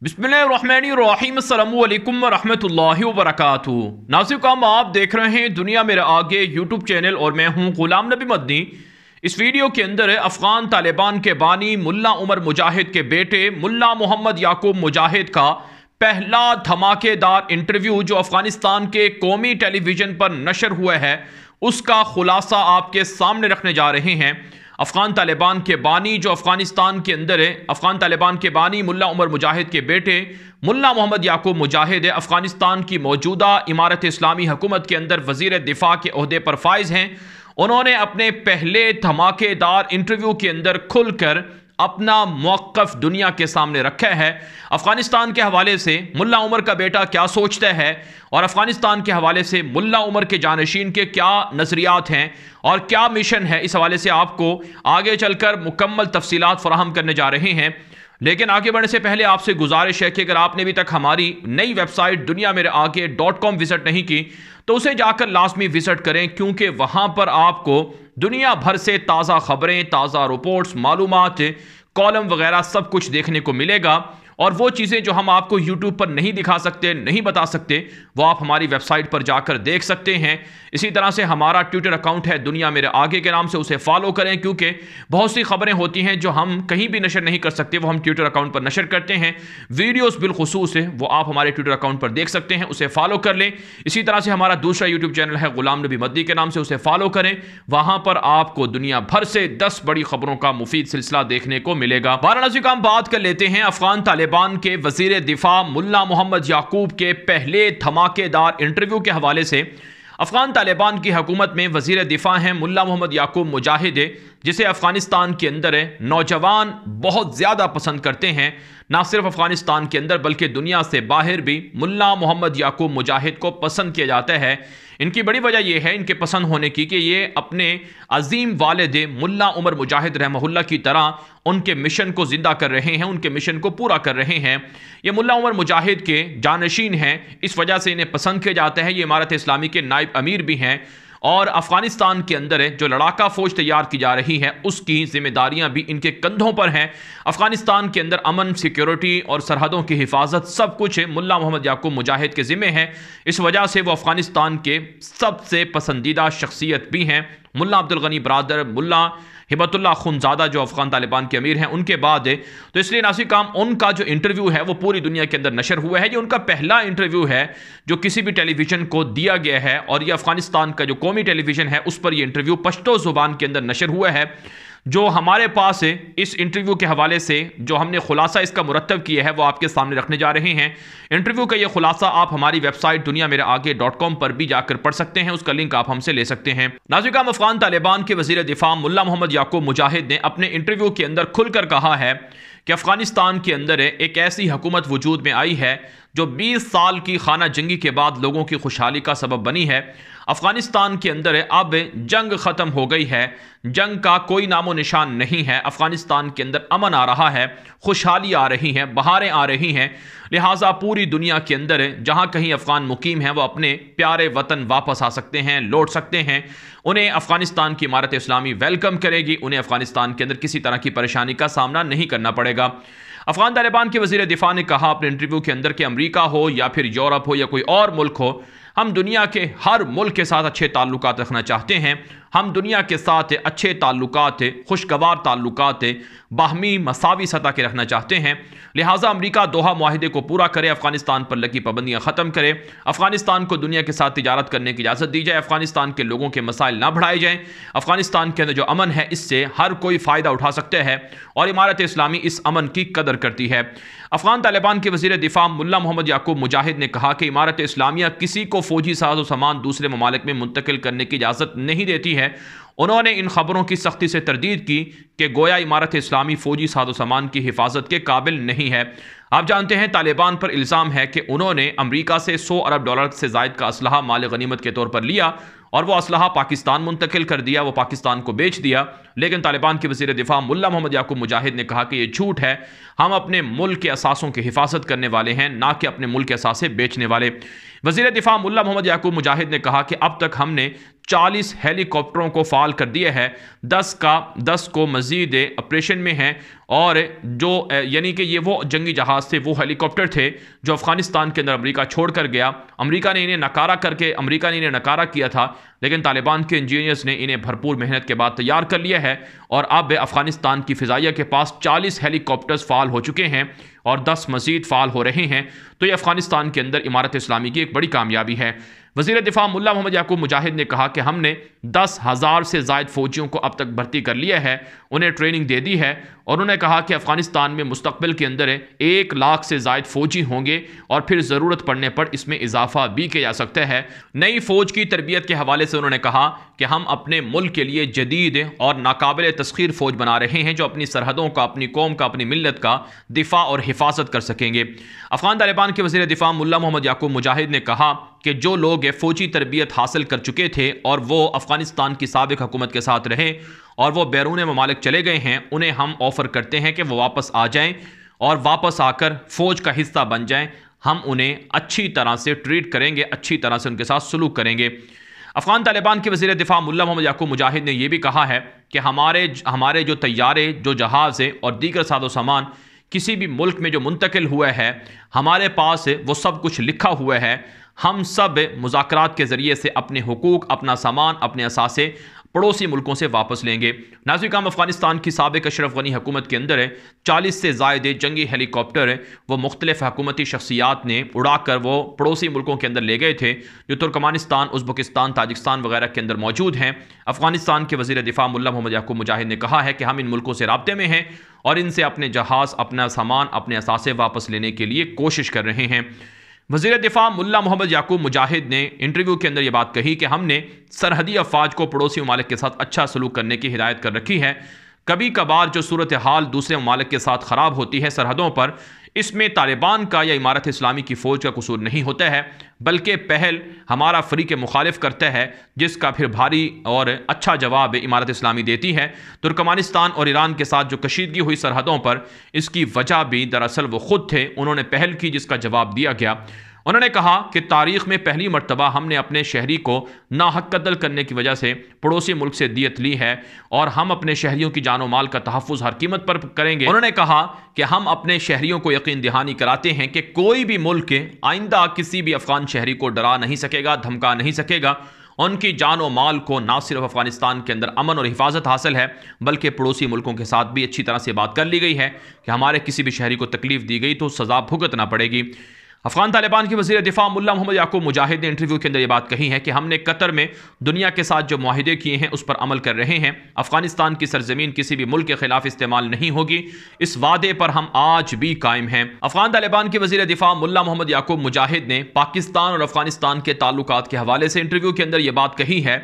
बिस्मिल्लाहिर्रहमानिर्रहीम अस्सलामु अलैकुम वरहमतुल्लाहि वबरकातुहू। नाज़रीन काम आप देख रहे हैं दुनिया मेरे आगे यूट्यूब चैनल और मैं हूं गुलाम नबी मदनी। इस वीडियो के अंदर अफ़गान तालिबान के बानी मुल्ला उमर मुजाहिद के बेटे मुल्ला मोहम्मद याकूब मुजाहिद का पहला धमाकेदार इंटरव्यू जो अफ़गानिस्तान के कौमी टेलीविज़न पर नशर हुआ है उसका खुलासा आपके सामने रखने जा रहे हैं। अफ़गान तालिबान के बानी जो अफ़गानिस्तान के अंदर है, अफ़गान तालिबान के बानी मुल्ला उमर मुजाहिद के बेटे मुल्ला मोहम्मद याकूब मुजाहिद है, अफ़गानिस्तान की मौजूदा इमारत इस्लामी हुकूमत के अंदर वज़ीर दिफ़ा के ओहदे पर फाइज हैं। उन्होंने अपने पहले धमाकेदार इंटरव्यू के अंदर खुलकर अपना मौक़िफ़ दुनिया के सामने रखा है। अफ़गानिस्तान के हवाले से मुल्ला उमर का बेटा क्या सोचता है और अफ़गानिस्तान के हवाले से मुल्ला उमर के जानशीन के क्या नज़रियात हैं और क्या मिशन है, इस हवाले से आपको आगे चलकर मुकम्मल तफसीलात फ़राहम करने जा रहे हैं। लेकिन आगे बढ़ने से पहले आपसे गुजारिश है कि अगर आपने अभी तक हमारी नई वेबसाइट दुनिया मेरे आगे .com विज़िट नहीं की तो उसे जाकर लाजमी विज़िट करें, क्योंकि वहाँ पर आपको दुनिया भर से ताज़ा खबरें, ताज़ा रिपोर्ट्स, मालूमात, कॉलम वगैरह सब कुछ देखने को मिलेगा। और वो चीज़ें जो हम आपको यूट्यूब पर नहीं दिखा सकते, नहीं बता सकते, वो आप हमारी वेबसाइट पर जाकर देख सकते हैं। इसी तरह से हमारा ट्विटर अकाउंट है दुनिया मेरे आगे के नाम से, उसे फॉलो करें, क्योंकि बहुत सी खबरें होती हैं जो हम कहीं भी नशर नहीं कर सकते, वो हम ट्विटर अकाउंट पर नशर करते हैं। वीडियोज़ बिलखुसूस है वो आप हमारे ट्विटर अकाउंट पर देख सकते हैं, उसे फॉलो कर लें। इसी तरह से हमारा दूसरा यूट्यूब चैनल है गुलाम नबी मदनी के नाम से, उसे फॉलो करें। वहाँ पर आपको दुनिया भर से 10 बड़ी खबरों का मुफीद सिलसिला देखने को मिलेगा। वाराणसी का हम बात कर लेते हैं अफ़गान तालिबान के वज़ीर दिफ़ा मुल्ला मोहम्मद याकूब के पहले धमाकेदार इंटरव्यू के हवाले से। अफ़गान तालिबान की हुकूमत में वज़ीर दिफ़ा हैं मुल्ला मोहम्मद याकूब मुजाहिद, जिसे अफ़गानिस्तान के अंदर नौजवान बहुत ज़्यादा पसंद करते हैं। ना सिर्फ अफ़गानिस्तान के अंदर बल्कि दुनिया से बाहर भी मुल्ला मोहम्मद याकूब मुजाहिद को पसंद किया जाता है। इनकी बड़ी वजह यह है इनके पसंद होने की कि ये अपने अजीम वालिद मुल्ला उमर मुजाहिद रहमहुल्लाह की तरह उनके मिशन को ज़िंदा कर रहे हैं, उनके मिशन को पूरा कर रहे हैं। ये मुल्ला उमर मुजाहिद के जानशीन हैं, इस वजह से इन्हें पसंद किया जाता है। ये इमारत इस्लामी के नायब अमीर भी हैं और अफ़गानिस्तान के अंदर जो लड़ाका फ़ौज तैयार की जा रही है उसकी ज़िम्मेदारियां भी इनके कंधों पर हैं। अफ़गानिस्तान के अंदर अमन, सिक्योरिटी और सरहदों की हिफाजत सब कुछ मुल्ला मोहम्मद याकूब मुजाहिद के ज़िम्मे है। इस वजह से वो अफ़गानिस्तान के सबसे पसंदीदा शख्सियत भी हैं। मुल्ला अब्दुल गनी बरादर, मुल्ला हिबतुल्लाह खुनज़ादा जो अफ़गान तालिबान के अमीर हैं, उनके बाद तो इसलिए नासिर काम उनका जो इंटरव्यू है वो पूरी दुनिया के अंदर नशर हुआ है। ये उनका पहला इंटरव्यू है जो किसी भी टेलीविज़न को दिया गया है और ये अफ़गानिस्तान का जो कौमी टेलीविज़न है उस पर यह इंटरव्यू पश्तो ज़ुबान के अंदर नशर हुआ है। जो हमारे पास इस इंटरव्यू के हवाले से जो हमने खुलासा इसका मुरतब किया है वो आपके सामने रखने जा रहे हैं। इंटरव्यू का ये खुलासा आप हमारी वेबसाइट दुनिया मेरे आगे .com पर भी जाकर पढ़ सकते हैं, उसका लिंक आप हमसे ले सकते हैं। नाज़रीन, अफ़गान तालिबान के वज़ीर दिफ़ा मुल्ला मोहम्मद याकूब मुजाहिद ने अपने इंटरव्यू के अंदर खुलकर कहा है कि अफ़गानिस्तान के अंदर एक ऐसी हुकूमत वजूद में आई है जो 20 साल की खाना जंगी के बाद लोगों की खुशहाली का सबब बनी है। अफ़गानिस्तान के अंदर अब जंग ख़त्म हो गई है, जंग का कोई नामो निशान नहीं है। अफ़गानिस्तान के अंदर अमन आ रहा है, खुशहाली आ रही है, बहारें आ रही हैं। लिहाजा पूरी दुनिया के अंदर जहाँ कहीं अफ़गान मुकीम हैं वो अपने प्यारे वतन वापस आ सकते हैं, लौट सकते हैं। उन्हें अफ़गानिस्तान की इमारत इस्लामी वेलकम करेगी, उन्हें अफ़गानिस्तान के अंदर किसी तरह की परेशानी का सामना नहीं करना पड़ेगा। अफ़गान तालिबान के वज़ीर दिफ़ा ने कहा अपने इंटरव्यू के अंदर कि अमेरिका हो या फिर यूरोप हो या कोई और मुल्क हो, हम दुनिया के हर मुल्क के साथ अच्छे ताल्लुकात रखना चाहते हैं। हम दुनिया के साथ अच्छे ताल्लुकात, खुशगवार ताल्लुकात, बाहमी मसावी सतह के रखना चाहते हैं। लिहाजा अमेरिका दोहा मुआहिदे को पूरा करे, अफ़गानिस्तान पर लगी पाबंदियाँ ख़त्म करे, अफ़गानिस्तान को दुनिया के साथ तिजारत करने की इजाज़त दी जाए, अफ़गानिस्तान के लोगों के मसाइल ना बढ़ाए जाएँ। अफ़गानिस्तान के अंदर जो अमन है इससे हर कोई फ़ायदा उठा सकता है और इमारत इस्लामी इस अमन की कदर करती है। अफ़गान तालिबान के वज़ीर दिफ़ा मुल्ला मोहम्मद याकूब मुजाहिद ने कहा कि इमारत इस्लामिया किसी को फ़ौजी साजो सामान दूसरे ममालिक में मुंतकिल करने की इजाज़त नहीं देती है। उन्होंने इन खबरों की सख्ती से तरदीद की कि गोया इमारत इस्लामी फ़ौजी साजो सामान की हिफाजत के काबिल नहीं है। आप जानते हैं तालिबान पर इल्ज़ाम है कि उन्होंने अमेरिका से $100 अरब से ज़ायद का असलहा माल गनीमत के तौर पर लिया और वो असलहा पाकिस्तान मुंतकिल कर दिया, वो पाकिस्तान को बेच दिया। लेकिन तालिबान के वज़ीर दिफ़ा मुल्ला मोहम्मद याकूब मुजाहिद ने कहा कि ये झूठ है, हम अपने मुल्क के असासों की हिफाजत करने वाले हैं, ना कि अपने मुल्क के असासे बेचने वाले। वज़ीर दिफ़ा मुल्ला मोहम्मद याकूब मुजाहिद ने कहा कि अब तक हमने 40 हेलीकॉप्टरों को फ़ाल कर दिया है, 10 को मज़ीद ऑपरेशन में हैं और जो यानी कि ये वो जंगी जहाज़ थे, वो हेलीकॉप्टर थे जो अफ़गानिस्तान के अंदर अमेरिका छोड़ कर गया। अमेरिका ने इन्हें नकारा किया था, लेकिन तालिबान के इंजीनियर्स ने इन्हें भरपूर मेहनत के बाद तैयार कर लिया है और अब अफ़गानिस्तान की फ़िज़ाइया के पास 40 हेलीकॉप्टर्स फ़ाल हो चुके हैं और 10 मज़ीद फ़ाल हो रहे हैं। तो ये अफ़गानिस्तान के अंदर इमारत इस्लामी की एक बड़ी कामयाबी है। वज़ीर दिफ़ा मुल्ला मोहम्मद याकूब मुजाहिद ने कहा कि हमने 10,000 से ज़ायद फ़ौजियों को अब तक भर्ती कर लिया है, उन्हें ट्रेनिंग दे दी है और उन्होंने कहा कि अफ़गानिस्तान में मुस्तक़बिल के अंदर 1 लाख से ज़ायद फ़ौजी होंगे और फिर ज़रूरत पड़ने पर इसमें इजाफा भी किया जा सकता है। नई फ़ौज की तरबियत के हवाले से उन्होंने कहा कि हम अपने मुल्क के लिए जदीद और नाकाबिल तस्खीर फ़ौज बना रहे हैं जो अपनी सरहदों का, अपनी कौम का, अपनी मिल्लत का दिफा और हिफाजत कर सकेंगे। अफ़गान तालिबान के वज़ीर दिफ़ा मुल्ला मोहम्मद याकूब मुजाहिद ने कहा कि जो लोग फ़ौजी तरबियत हासिल कर चुके थे और वो अफ़गानिस्तान की साबिक़ हुकूमत के साथ रहे और वो बैरून ममालिक चले गए हैं, उन्हें हम ऑफ़र करते हैं कि वो वापस आ जाएं और वापस आकर फ़ौज का हिस्सा बन जाएं। हम उन्हें अच्छी तरह से ट्रीट करेंगे, अच्छी तरह से उनके साथ सलूक करेंगे। अफ़गान तालिबान के वज़ीर दिफ़ा मुल्ला मोहम्मद याकूब मुजाहिद ने यह भी कहा है कि हमारे जो तैयारे, जो जहाज़ और दीगर साजो सामान किसी भी मुल्क में जो मुंतकिल हुआ है, हमारे पास वो सब कुछ लिखा हुआ है। हम सब मुज़ाकरात के ज़रिए से अपने हुकूक, अपना सामान, अपने असासे पड़ोसी मुल्कों से वापस लेंगे। नाज़रीन, अफ़गानिस्तान की साबिक़ अशरफ गनी हुकूमत के अंदर 40 से ज़ायद जंगी हेलीकॉप्टर वो मुख्तलिफ हुकूमती शख्सियात ने उड़ाकर वो पड़ोसी मुल्कों के अंदर ले गए थे जो तुर्कमानिस्तान, उज़्बेकिस्तान, ताजिकिस्तान वगैरह के अंदर मौजूद हैं। अफ़गानिस्तान के वज़ीर दिफ़ा मुल्ला मोहम्मद याकूब मुजाहिद ने कहा है कि हम इन मुल्कों से राब्ते में हैं और इनसे अपने जहाज़, अपना सामान, अपने असासे वापस लेने के लिए कोशिश कर रहे हैं। वज़ीर दिफ़ा मुल्ला मोहम्मद याकूब मुजाहिद ने इंटरव्यू के अंदर ये बात कही कि हमने सरहदी अफवाज को पड़ोसी ममालिक के साथ अच्छा सलूक करने की हिदायत कर रखी है। कभी कभार जो सूरत हाल दूसरे ममालिक के साथ ख़राब होती है सरहदों पर, इसमें तालिबान का या इमारत इस्लामी की फ़ौज का कसूर नहीं होता है, बल्कि पहल हमारा फ़रीक मुखालिफ करता है, जिसका फिर भारी और अच्छा जवाब इमारत इस्लामी देती है। तुर्कमानिस्तान और ईरान के साथ जो कशीदगी हुई सरहदों पर, इसकी वजह भी दरअसल वो ख़ुद थे, उन्होंने पहल की जिसका जवाब दिया गया। उन्होंने कहा कि तारीख़ में पहली मरतबा हमने अपने शहरी को नाहक कत्ल करने की वजह से पड़ोसी मुल्क से दियत ली है और हम अपने शहरियों की जान और माल का तहफ़्फ़ुज़ हर कीमत पर करेंगे। उन्होंने कहा कि हम अपने शहरियों को यकीन दहानी कराते हैं कि कोई भी मुल्क आइंदा किसी भी अफ़गान शहरी को डरा नहीं सकेगा, धमका नहीं सकेगा। उनकी जान और माल को ना सिर्फ अफ़गानिस्तान के अंदर अमन और हिफाजत हासिल है, बल्कि पड़ोसी मुल्कों के साथ भी अच्छी तरह से बात कर ली गई है कि हमारे किसी भी शहरी को तकलीफ़ दी गई तो सज़ा भुगतना पड़ेगी। अफ़गान तालिबान के वज़ीर दिफ़ा मुल्ला मोहम्मद याकूब मुजाहिद ने इंटरव्यू के अंदर ये बात कही है कि हमने कतर में दुनिया के साथ जो मुआहिदे किए हैं उस पर अमल कर रहे हैं। अफ़गानिस्तान की सरजमीन किसी भी मुल्क के खिलाफ इस्तेमाल नहीं होगी, इस वादे पर हम आज भी कायम हैं। अफ़गान तालिबान के वज़ीर दिफ़ा मुल्ला मोहम्मद याकूब मुजाहिद ने पाकिस्तान और अफ़गानिस्तान के ताल्लुकात के हवाले से इंटरव्यू के अंदर ये बात कही है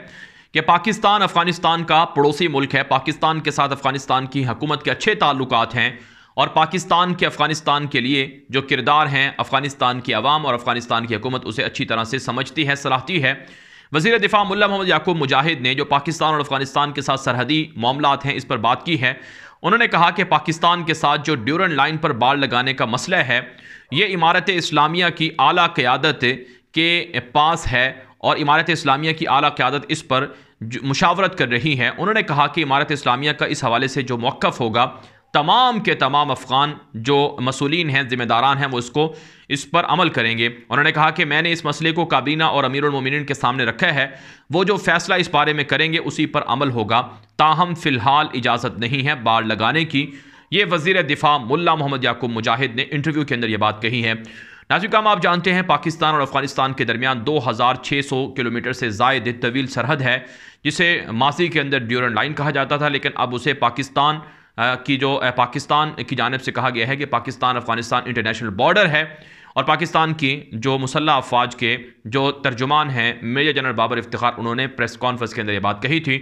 कि पाकिस्तान अफ़गानिस्तान का पड़ोसी मुल्क है, पाकिस्तान के साथ अफ़गानिस्तान की हुकूमत के अच्छे ताल्लुकात हैं और पाकिस्तान के अफ़गानिस्तान के लिए जो किरदार हैं, अफ़गानिस्तान की आवाम और अफ़गानिस्तान की हुकूमत उसे अच्छी तरह से समझती है, सराहती है। वज़ीर दिफ़ा मुल्ला मोहम्मद याकूब मुजाहिद ने जो पाकिस्तान और अफ़गानिस्तान के साथ सरहदी मामलात हैं इस पर बात की है। उन्होंने कहा कि पाकिस्तान के साथ जो ड्यूरन लाइन पर बाड़ लगाने का मसला है, ये इमारत इस्लामिया की आला क़यादत के पास है और इमारत इस्लामिया की आला क़यादत इस पर मुशावरत कर रही है। उन्होंने कहा कि इमारत इस्लामिया का इस हवाले से जो मौक़िफ़ होगा, तमाम के तमाम अफ़गान जो मसूलीन हैं, ज़िम्मेदारान हैं, वो इस पर अमल करेंगे। उन्होंने कहा कि मैंने इस मसले को काबीना और अमीरुल मोमिनीन के सामने रखा है, वो जो फ़ैसला इस बारे में करेंगे उसी पर अमल होगा। ताहम फ़िलहाल इजाज़त नहीं है बाड़ लगाने की। ये वज़ीर दिफ़ा मुल्ला मोहम्मद याकूब मुजाहिद ने इंटरव्यू के अंदर ये बात कही है। नाज़रीन, आप जानते हैं पाकिस्तान और अफ़गानिस्तान के दरमियान 2600 किलोमीटर से ज़ायद तवील सरहद है, जिसे माजी के अंदर ड्यूरन लाइन कहा जाता था, लेकिन अब उसे पाकिस्तान की जानिब से कहा गया है कि पाकिस्तान अफ़गानिस्तान इंटरनेशनल बॉर्डर है। और पाकिस्तान की जो मुसल्लह अफवाज के जो तर्जुमान हैं मेजर जनरल बाबर इफ्तिखार, उन्होंने प्रेस कॉन्फ्रेंस के अंदर ये बात कही थी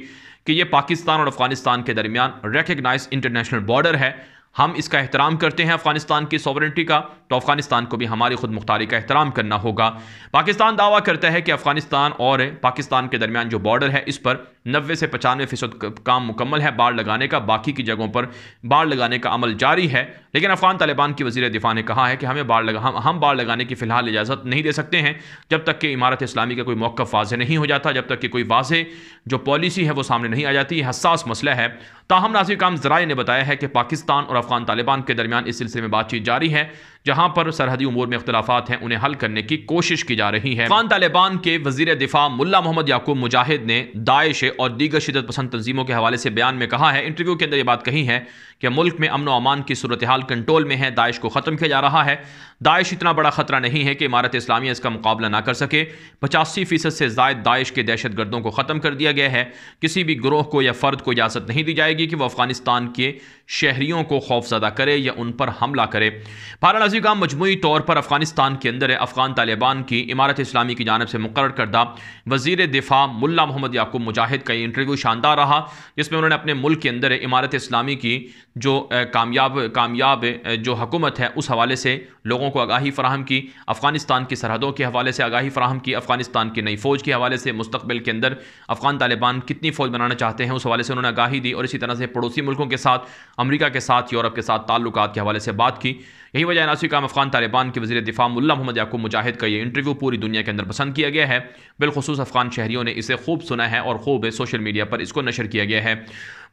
कि ये पाकिस्तान और अफ़गानिस्तान के दरमियान रिकग्नाइज इंटरनेशनल बॉर्डर है। हम इसका एहतराम करते हैं अफ़गानिस्तान की सॉवरेनिटी का, तो अफ़गानिस्तान को भी हमारी खुद मुख्तारी का एहतराम करना होगा। पाकिस्तान दावा करता है कि अफ़गानिस्तान और पाकिस्तान के दरमियान जो बॉर्डर है इस पर 90 से 95% काम मुकम्मल है बाड़ लगाने का, बाकी की जगहों पर बाड़ लगाने का अमल जारी है। लेकिन अफ़गान तालिबान की वज़ीर दिफ़ा ने कहा है कि हम बाड़ लगाने की फ़िलहाल इजाज़त नहीं दे सकते हैं जब तक कि इमारत इस्लामी का कोई मौक़िफ़ वाज़ेह नहीं हो जाता, जब तक कि कोई वाज़ेह जो पॉलिसी है वो सामने नहीं आ जाती। हसास मसला है। ताहम नाज़रीन ज़राए ने बताया है कि पाकिस्तान और अफगान तालिबान के दरमियान इस सिलसिले में बातचीत जारी है, जहां पर सरहदी उमूर में इख्तलाफात हैं उन्हें हल करने की कोशिश की जा रही है। अफगान तालिबान के वजीर दिफा मुल्ला मोहम्मद याकूब मुजाहिद ने दाइश और दीगर शिदत पसंद तंजीमों के हवाले से बयान में कहा है, इंटरव्यू के अंदर ये बात कही है कि मुल्क में अमन व अमान की सूरत हाल कंट्रोल में है, दाइश को ख़त्म किया जा रहा है। दाइश इतना बड़ा खतरा नहीं है कि इमारत इस्लामिया इसका मुकाबला ना कर सके। 85% से ज़ायद दाइश के दहशत गर्दों को ख़त्म कर दिया गया है। किसी भी ग्रोह को या फ़र्द को इजाज़त नहीं दी जाएगी कि वह अफगानिस्तान के शहरियों को खौफजदा करे या उन पर हमला करे। बहरहाल अज़ीज़ का मजमूई तौर पर अफगानिस्तान के अंदर अफगान तालिबान की इमारत इस्लामी की जानिब से मुकर्रर करदा वज़ीर दिफा मुल्ला मोहम्मद याकूब मुजाहिद का इंटरव्यू शानदार रहा, जिसमें उन्होंने अपने मुल्क के अंदर इमारत इस्लामी की जो कामयाब जो हुकूमत है उस हवाले से लोगों को आगाही फराहम की, अफगानिस्तान की सरहदों के हवाले से आगाही फराहम की, अफगानिस्तान की नई फ़ौज के हवाले से मुस्तकबिल के अंदर अफगान तालिबान कितनी फ़ौज बनाना चाहते हैं उस हवाले से उन्होंने आगाही दी, और इसी तरह से पड़ोसी मुल्कों के साथ, अमरीका के साथ, यूरोप के साथ ताल्लुकात के हवाले से बात की। यही वजह नासिर काम अफगान तालिबान के वज़ीर दिफा मुल्ला मोहम्मद याकूब मुजाहिद का ये इंटरव्यू पूरी दुनिया के अंदर पसंद किया गया है। बिलखुसूस अफगान शहरियों ने इसे खूब सुना है और खूब सोशल मीडिया पर इसको नशर किया गया है।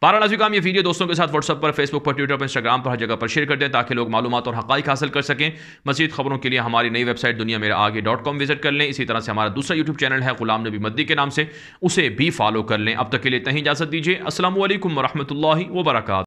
बहरहाल नासिर काम ये वीडियो दोस्तों के साथ व्हाट्सएप पर, फेसबुक पर, ट्विटर पर, इंस्टाग्राम पर, हर जगह पर शेयर कर दें ताकि लोग मालूमात और हक़ाइक़ हासिल कर सकें। मज़ीद खबरों के लिए हमारी नई वेबसाइट दुनिया मेरा आगे .com विजिट कर लें। इसी तरह से हमारा दूसरा यूट्यूब चैनल है गुलाम नबी मद्दी के नाम से, उसे भी फॉलो कर लें। अब तक के लिए इतना ही इजाज़त दीजिए। अस्सलामु अलैकुम व रहमतुल्लाहि व बरकातुहू।